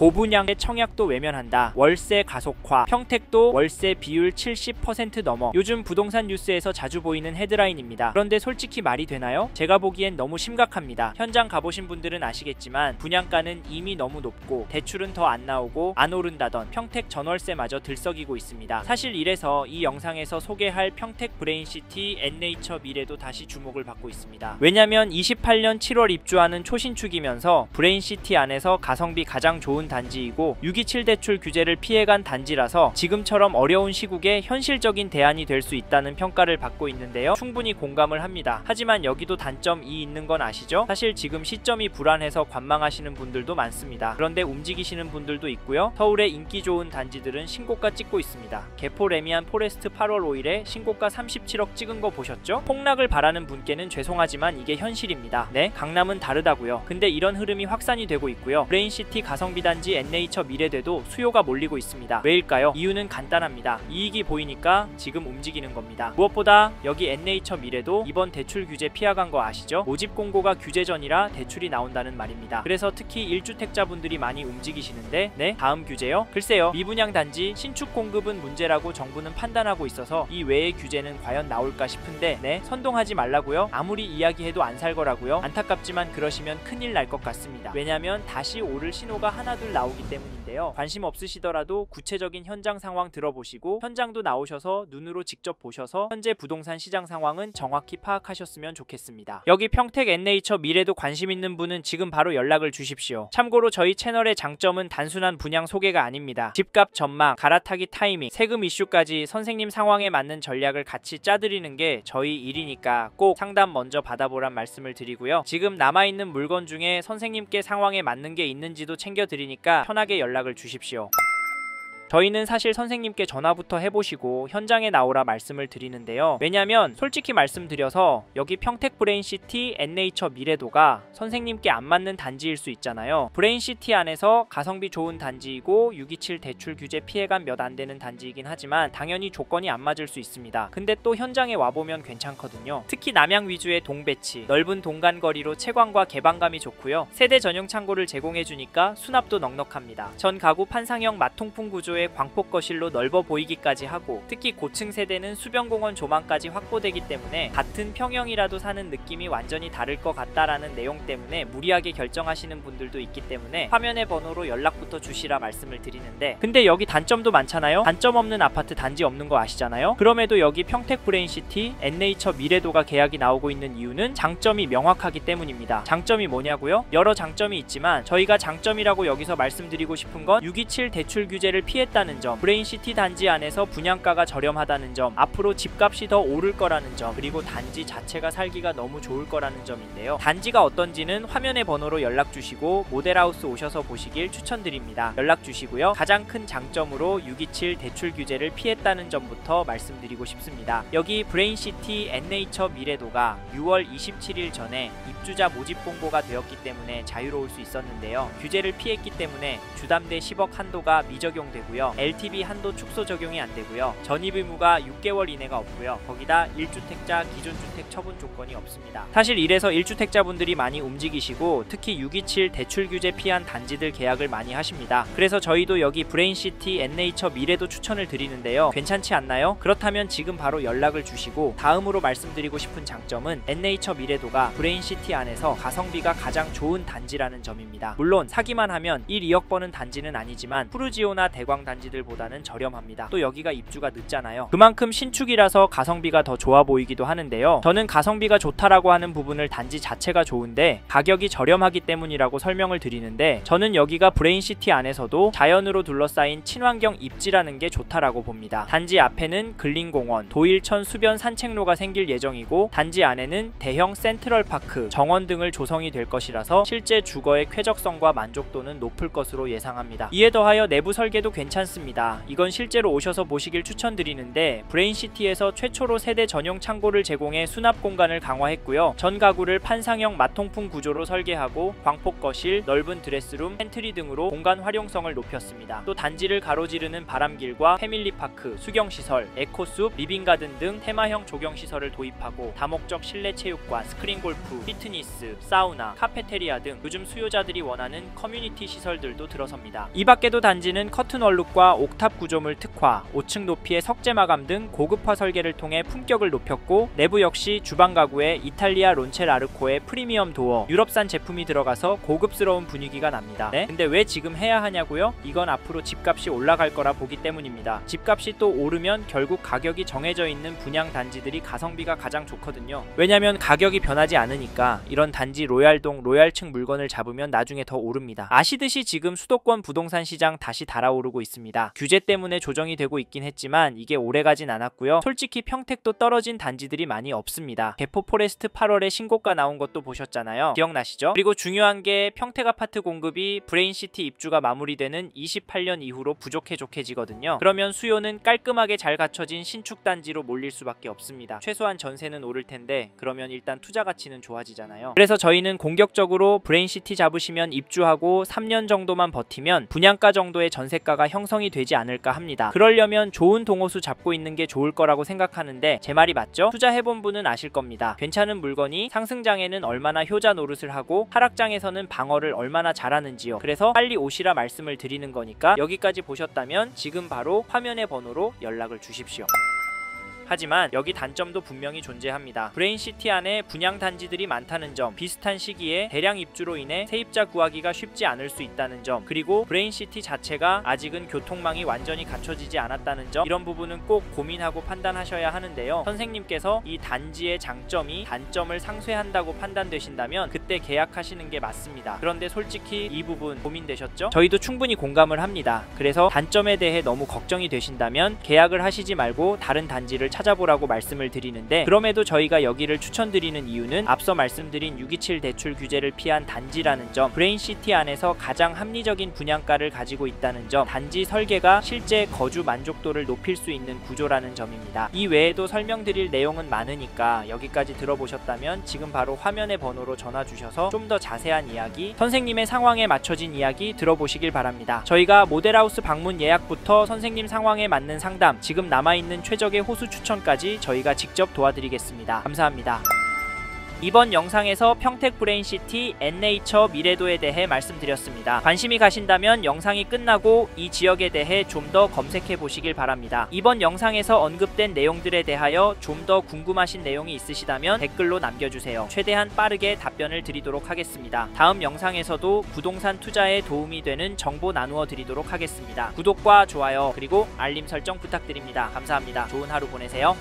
고분양의 청약도 외면한다. 월세 가속화. 평택도 월세 비율 70% 넘어. 요즘 부동산 뉴스에서 자주 보이는 헤드라인입니다. 그런데 솔직히 말이 되나요? 제가 보기엔 너무 심각합니다. 현장 가보신 분들은 아시겠지만 분양가는 이미 너무 높고 대출은 더 안 나오고 안 오른다던 평택 전월세마저 들썩이고 있습니다. 사실 이래서 이 영상에서 소개할 평택 브레인시티 엔네이처 미래도 다시 주목을 받고 있습니다. 왜냐면 28년 7월 입주하는 초신축이면서 브레인시티 안에서 가성비 가장 좋은 단지이고 627 대출 규제를 피해간 단지라서 지금처럼 어려운 시국에 현실적인 대안이 될 수 있다는 평가를 받고 있는데요. 충분히 공감을 합니다. 하지만 여기도 단점이 있는 건 아시죠? 사실 지금 시점이 불안해서 관망하시는 분들도 많습니다. 그런데 움직이시는 분들도 있고요. 서울의 인기 좋은 단지들은 신고가 찍고 있습니다. 개포 레미안 포레스트 8월 5일에 신고가 37억 찍은 거 보셨죠? 폭락을 바라는 분께는 죄송하지만 이게 현실입니다. 네, 강남은 다르다고요. 근데 이런 흐름이 확산이 되고 있고요. 브레인시티 가성비 단지 엔네이처 미래대도 수요가 몰리고 있습니다. 왜일까요? 이유는 간단합니다. 이익이 보이니까 지금 움직이는 겁니다. 무엇보다 여기 엔네이처 미래도 이번 대출 규제 피해간 거 아시죠? 모집 공고가 규제 전이라 대출이 나온다는 말입니다. 그래서 특히 1주택자분들이 많이 움직이시는데 네? 다음 규제요? 글쎄요. 미분양 단지 신축 공급은 문제라고 정부는 판단하고 있어서 이 외의 규제는 과연 나올까 싶은데 네? 선동하지 말라고요? 아무리 이야기해도 안 살 거라고요? 안타깝지만 그러시면 큰일 날 것 같습니다. 왜냐면 다시 오를 신호가 하나둘 나오기 때문인데요. 관심 없으시더라도 구체적인 현장 상황 들어보시고 현장도 나오셔서 눈으로 직접 보셔서 현재 부동산 시장 상황은 정확히 파악하셨으면 좋겠습니다. 여기 평택 엔네이처 미래도 관심 있는 분은 지금 바로 연락을 주십시오. 참고로 저희 채널의 장점은 단순한 분양 소개가 아닙니다. 집값 전망, 갈아타기 타이밍, 세금 이슈까지 선생님 상황에 맞는 전략을 같이 짜드리는 게 저희 일이니까 꼭 상담 먼저 받아보란 말씀을 드리고요. 지금 남아있는 물건 중에 선생님께 상황에 맞는 게 있는지도 챙겨드리니까 편하게 연락을 주십시오. 저희는 사실 선생님께 전화부터 해보시고 현장에 나오라 말씀을 드리는데요. 왜냐면 솔직히 말씀드려서 여기 평택 브레인시티 엔네이처 미래도가 선생님께 안 맞는 단지일 수 있잖아요. 브레인시티 안에서 가성비 좋은 단지이고 627 대출 규제 피해간 몇 안 되는 단지이긴 하지만 당연히 조건이 안 맞을 수 있습니다. 근데 또 현장에 와보면 괜찮거든요. 특히 남양 위주의 동배치, 넓은 동간거리로 채광과 개방감이 좋고요. 세대 전용 창고를 제공해주니까 수납도 넉넉합니다. 전 가구 판상형 마통풍 구조의 광폭 거실로 넓어 보이기까지 하고 특히 고층 세대는 수변공원 조망까지 확보되기 때문에 같은 평형이라도 사는 느낌이 완전히 다를 것 같다라는 내용 때문에 무리하게 결정하시는 분들도 있기 때문에 화면의 번호로 연락부터 주시라 말씀을 드리는데 근데 여기 단점도 많잖아요. 단점 없는 아파트 단지 없는 거 아시잖아요. 그럼에도 여기 평택 브레인시티 엔네이처 미래도가 계약이 나오고 있는 이유는 장점이 명확하기 때문입니다. 장점이 뭐냐고요? 여러 장점이 있지만 저희가 장점이라고 여기서 말씀드리고 싶은 건 627 대출 규제를 피했다는 점, 브레인시티 단지 안에서 분양가가 저렴하다는 점, 앞으로 집값이 더 오를 거라는 점, 그리고 단지 자체가 살기가 너무 좋을 거라는 점인데요. 단지가 어떤지는 화면의 번호로 연락 주시고 모델하우스 오셔서 보시길 추천드립니다. 연락 주시고요. 가장 큰 장점으로 627 대출 규제를 피했다는 점부터 말씀드리고 싶습니다. 여기 브레인시티 엔네이처 미래도가 6월 27일 전에 입주자 모집 공고가 되었기 때문에 자유로울 수 있었는데요. 규제를 피했기 때문에 주담대 10억 한도가 미적용되고요. LTV 한도 축소 적용이 안되고요. 전입 의무가 6개월 이내가 없고요. 거기다 1주택자 기존주택 처분 조건이 없습니다. 사실 이래서 1주택자분들이 많이 움직이시고 특히 627 대출 규제 피한 단지들 계약을 많이 하십니다. 그래서 저희도 여기 브레인시티 엔네이처 미래도 추천을 드리는데요. 괜찮지 않나요? 그렇다면 지금 바로 연락을 주시고 다음으로 말씀드리고 싶은 장점은 엔네이처 미래도가 브레인시티 안에서 가성비가 가장 좋은 단지라는 점입니다. 물론 사기만 하면 1, 2억 버는 단지는 아니지만 푸르지오나 대광 단지들보다는 저렴합니다. 또 여기가 입주가 늦잖아요. 그만큼 신축이라서 가성비가 더 좋아 보이기도 하는데요. 저는 가성비가 좋다라고 하는 부분을 단지 자체가 좋은데 가격이 저렴하기 때문이라고 설명을 드리는데 저는 여기가 브레인시티 안에서도 자연으로 둘러싸인 친환경 입지라는 게 좋다라고 봅니다. 단지 앞에는 근린공원, 도일천 수변 산책로가 생길 예정이고 단지 안에는 대형 센트럴파크, 정원 등을 조성이 될 것이라서 실제 주거의 쾌적성과 만족도는 높을 것으로 예상합니다. 이에 더하여 내부 설계도 괜찮습니다. 괜찮습니다. 이건 실제로 오셔서 보시길 추천드리는데 브레인시티에서 최초로 세대 전용 창고를 제공해 수납 공간을 강화했고요. 전 가구를 판상형 마통풍 구조로 설계하고 광폭 거실, 넓은 드레스룸, 팬트리 등으로 공간 활용성을 높였습니다. 또 단지를 가로지르는 바람길과 패밀리파크, 수경시설, 에코숲, 리빙가든 등 테마형 조경시설을 도입하고 다목적 실내 체육관, 스크린골프, 피트니스, 사우나, 카페테리아 등 요즘 수요자들이 원하는 커뮤니티 시설들도 들어섭니다. 이 밖에도 단지는 커튼 원룩과 옥탑 구조물 특화, 5층 높이의 석재 마감 등 고급화 설계를 통해 품격을 높였고 내부 역시 주방 가구에 이탈리아 론체라르코의 프리미엄 도어, 유럽산 제품이 들어가서 고급스러운 분위기가 납니다. 네? 근데 왜 지금 해야 하냐고요? 이건 앞으로 집값이 올라갈 거라 보기 때문입니다. 집값이 또 오르면 결국 가격이 정해져 있는 분양 단지들이 가성비가 가장 좋거든요. 왜냐면 가격이 변하지 않으니까. 이런 단지 로얄동, 로얄층 물건을 잡으면 나중에 더 오릅니다. 아시듯이 지금 수도권 부동산 시장 다시 달아오르고 있습니다. 규제 때문에 조정이 되고 있긴 했지만 이게 오래가진 않았고요. 솔직히 평택도 떨어진 단지들이 많이 없습니다. 개포 포레스트 8월에 신고가 나온 것도 보셨잖아요. 기억나시죠? 그리고 중요한 게 평택 아파트 공급이 브레인시티 입주가 마무리되는 28년 이후로 부족해지거든요. 그러면 수요는 깔끔하게 잘 갖춰진 신축 단지로 몰릴 수밖에 없습니다. 최소한 전세는 오를 텐데 그러면 일단 투자 가치는 좋아지잖아요. 그래서 저희는 공격적으로 브레인시티 잡으시면 입주하고 3년 정도만 버티면 분양가 정도의 전세가가 형성이 되지 않을까 합니다. 그러려면 좋은 동호수 잡고 있는 게 좋을 거라고 생각하는데 제 말이 맞죠? 투자해본 분은 아실 겁니다. 괜찮은 물건이 상승장에는 얼마나 효자 노릇을 하고 하락장에서는 방어를 얼마나 잘하는지요. 그래서 빨리 오시라 말씀을 드리는 거니까 여기까지 보셨다면 지금 바로 화면의 번호로 연락을 주십시오. 하지만 여기 단점도 분명히 존재합니다. 브레인시티 안에 분양 단지들이 많다는 점, 비슷한 시기에 대량 입주로 인해 세입자 구하기가 쉽지 않을 수 있다는 점, 그리고 브레인시티 자체가 아직은 교통망이 완전히 갖춰지지 않았다는 점, 이런 부분은 꼭 고민하고 판단하셔야 하는데요. 선생님께서 이 단지의 장점이 단점을 상쇄한다고 판단되신다면 그때 계약하시는 게 맞습니다. 그런데 솔직히 이 부분 고민되셨죠? 저희도 충분히 공감을 합니다. 그래서 단점에 대해 너무 걱정이 되신다면 계약을 하시지 말고 다른 단지를 찾아보라고 말씀을 드리는데, 그럼에도 저희가 여기를 추천드리는 이유는 앞서 말씀드린 627 대출 규제를 피한 단지라는 점, 브레인시티 안에서 가장 합리적인 분양가를 가지고 있다는 점, 단지 설계가 실제 거주 만족도를 높일 수 있는 구조라는 점입니다. 이 외에도 설명드릴 내용은 많으니까 여기까지 들어보셨다면 지금 바로 화면의 번호로 전화 주셔서 좀 더 자세한 이야기, 선생님의 상황에 맞춰진 이야기 들어보시길 바랍니다. 저희가 모델하우스 방문 예약부터 선생님 상황에 맞는 상담, 지금 남아있는 최적의 호수 추천까지 저희가 직접 도와드리겠습니다. 감사합니다. 이번 영상에서 평택 브레인시티 엔네이처 미래도에 대해 말씀드렸습니다. 관심이 가신다면 영상이 끝나고 이 지역에 대해 좀 더 검색해 보시길 바랍니다. 이번 영상에서 언급된 내용들에 대하여 좀 더 궁금하신 내용이 있으시다면 댓글로 남겨주세요. 최대한 빠르게 답변을 드리도록 하겠습니다. 다음 영상에서도 부동산 투자에 도움이 되는 정보 나누어 드리도록 하겠습니다. 구독과 좋아요 그리고 알림 설정 부탁드립니다. 감사합니다. 좋은 하루 보내세요.